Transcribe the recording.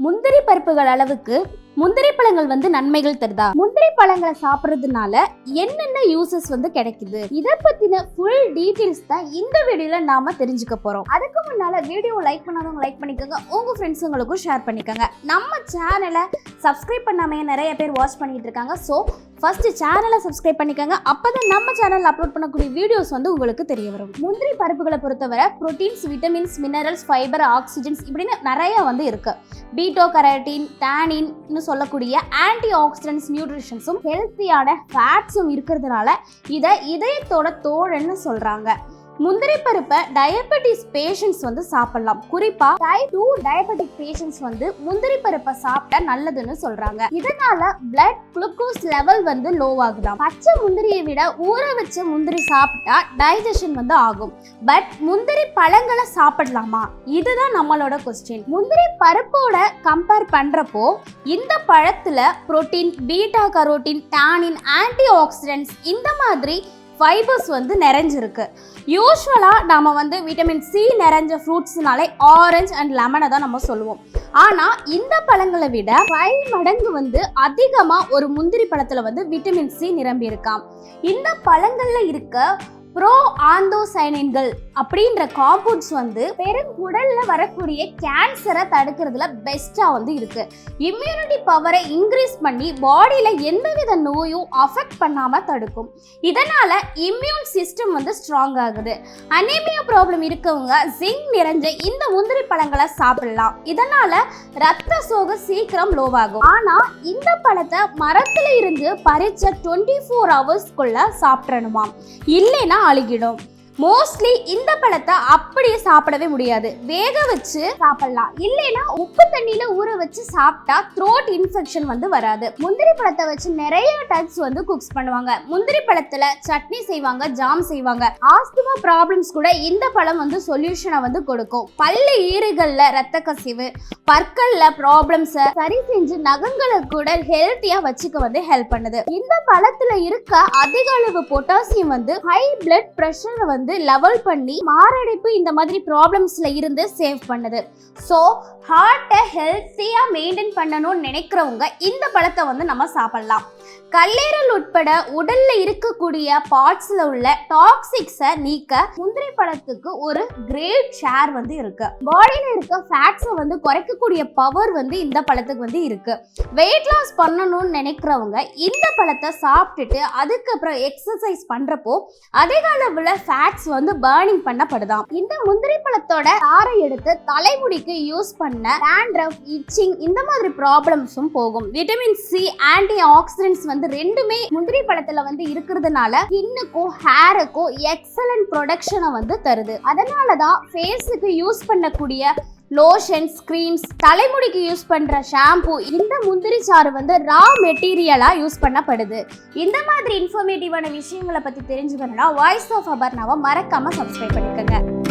முந்திரி பருப்புகள் அளவுக்கு முந்திரி பழங்கள் நன்மைகள் தருதா? முந்திரி பழங்களை சாப்பிட்றதுனால என்னென்ன யூசஸ் கிடைக்குது? இதை பத்தின ஃபுல் டீடைல்ஸ் தான் இந்த வீடியோல நாம தெரிஞ்சுக்க போறோம். அதுக்கு முன்னால வீடியோ லைக் பண்ணாதவங்க லைக் பண்ணிக்கோங்க, உங்க ஃப்ரெண்ட்ஸுங்களுக்கும் ஷேர் பண்ணிக்கோங்க. நம்ம சேனலை சப்ஸ்கிரைப் பண்ணாமே நிறைய பேர் வாட்ச் பண்ணிட்டு இருக்காங்க. ஸோ ஃபர்ஸ்ட் சேனலை சப்ஸ்கிரைப் பண்ணிக்கோங்க, அப்பதான் நம்ம சேனல் அப்லோட் பண்ணக்கூடிய வீடியோஸ் உங்களுக்கு தெரிய வரும். முந்திரி பருப்புகளை பொறுத்தவரை proteins, vitamins, minerals, fibre, oxygens இப்படின்னு நிறைய இருக்கு. பீட்டோ கரோட்டின், டானின் சொல்லக்கூடிய ஆன்டி ஆக்சிடென்ட்ஸ், நியூட்ரிஷன்ஸும் ஹெல்த்தியான ஃபேட்ஸும் இருக்கிறதுனால இதை இதயத்தோட தோழன்னு சொல்றாங்க. முந்திரி பருப்பை டயபெட்டிஸ் பேஷண்ட்ஸ் சாப்பிடலாம். குறிப்பா டைப் 2 டயபெட்டிக் பேஷண்ட்ஸ் முந்திரி பருப்பை சாப்பிட்டா நல்லதுன்னு சொல்றாங்க. இதனால பிளட் குளுக்கோஸ் லெவல் லோ ஆகுதாம். பச்சை முந்திரியை விட ஊற வச்ச முந்திரி சாப்பிட்டா டைஜஷன் ஆகும். பட் முந்திரி பழங்களை சாப்பிடலாமா? இதுதான் நம்மளோட கொஸ்டின். முந்திரி பருப்போட கம்பேர் பண்றப்போ இந்த பழத்துல protein, beta carotene, tannin, antioxidants இந்த மாதிரி ஃபைபர்ஸ் நிறைஞ்சிருக்கு. யூஸ்வலாக நாம விட்டமின் சி நிறைஞ்ச ஃப்ரூட்ஸ்னாலே ஆரஞ்சு அண்ட் லெமனை தான் நம்ம சொல்லுவோம். ஆனால் இந்த பழங்களை விட 5 மடங்கு அதிகமாக ஒரு முந்திரி பழத்தில் விட்டமின் சி நிரம்பி இருக்காம். இந்த பழங்களில் இருக்க ப்ரோ ஆந்தோசைனின்கள் அப்படின்ற காம்பவுண்ட்ஸ் பெருங்குடல்ல வரக்கூடிய கேன்சரை தடுக்கிறதுல பெஸ்டா இருக்கு. இம்யூனிட்டி பவரை இன்க்ரீஸ் பண்ணி பாடியில எந்தவித நோயும் அஃபெக்ட் பண்ணாம தடுக்கும். இதனால இம்யூன் சிஸ்டம் ஸ்ட்ராங் ஆகுது. அனீமியா ப்ராப்ளம் இருக்கவங்க ஜிங்க் நிறைஞ்ச இந்த முந்திரி பழங்களை சாப்பிடலாம். இதனால ரத்த சோகை சீக்கிரம் லோவாகும். ஆனா இந்த பழத்தை மரத்துல இருந்து பறிச்ச 24 ஹவர்ஸ்க்குள்ள சாப்பிடணுமா, இல்லைன்னா அழுகிடும். மோஸ்ட்லி இந்த பழத்தை அப்படியே சாப்பிடவே முடியாது. வேக வச்சு சாப்பிடலாம், இல்லைன்னா உப்பு தண்ணியில ஊற வச்சு சாப்பிட்டா த்ரோட் இன்ஃபெக்ஷன் வராது. முந்திரி பழத்தை வச்சு நிறைய டைப்ஸ் குக்ஸ் பண்ணுவாங்க. முந்திரி பழத்துல சட்னி செய்வாங்க, ஜாம் செய்வாங்க. ஆஸ்துமா ப்ராப்ளம்ஸ் கூட இந்த பழம் சொல்யூஷனை கொடுக்கும். பல்லு ஈறுகள்ல ரத்த கசிவு, பற்கள்ல ப்ராப்ளம்ஸை சரி செஞ்சு நகங்களை கூட ஹெல்த்தியா வச்சுக்க ஹெல்ப் பண்ணுது. இந்த பழத்துல இருக்க அதிக அளவு பொட்டாசியம் ஹை பிளட் பிரஷரை லெவல் பண்ணி மாரடைப்பு இந்த மாதிரி ப்ராப்ளம்ஸ்ல இருந்து சேவ் பண்ணுது. ஸோ ஹார்ட்டை ஹெல்த்தியா மெயின்டைன் பண்ணணும்னு நினைக்கிறவங்க இந்த பழத்தை நம்ம சாப்பிடலாம். கல்லீரல் உட்பட உடல்ல இருக்கக்கூடிய பார்ட்ஸ்ல உள்ள டாக்ஸிக்ஸை நீக்க முந்திரி பழத்துக்கு ஒரு கிரேட் ஷேர் இருக்கு. பாடியில இருக்க ஃபேட்ஸை குறைக்கக்கூடிய பவர் இந்த பழத்துக்கு இருக்கு. வெயிட் லாஸ் பண்ணணும்னு நினைக்கிறவங்க இந்த பழத்தை சாப்பிட்டுட்டு அதுக்கப்புறம் எக்ஸசைஸ் பண்றப்போ அதிக அளவுல ஃபேட்ஸ் பர்னிங் பண்ணப்படுதாம். இந்த முந்திரி பழத்தோட சாறை எடுத்து தலைமுடிக்கு யூஸ் பண்ண டேண்ட்ரஃப், இச்சிங் இந்த மாதிரி ப்ராப்ளம்ஸும் போகும். விட்டமின் சி, ஆன்டி ஆக்சிடென்ட்ஸ் ரெண்டுமே முந்திரி பழத்துல இருக்கிறதுனால ஸ்கின்னுக்கும் ஹேருக்கும் எக்ஸலன்ட் ப்ரொடக்ஷனை தருது. அதனாலதான் ஃபேஸுக்கு யூஸ் பண்ணக்கூடிய லோஷன்ஸ், கிரீம்ஸ், தலைமுடிக்கு யூஸ் பண்ற ஷாம்பு இந்த முந்திரி சாறு ரா மெட்டீரியலா யூஸ் பண்ணப்படுது. இந்த மாதிரி இன்ஃபர்மேட்டிவான விஷயங்களை பத்தி தெரிஞ்சுக்கணும்னா வாய்ஸ் ஆஃப் அபர்னாவை மறக்காம சப்ஸ்கிரைப் பண்ணிக்கோங்க.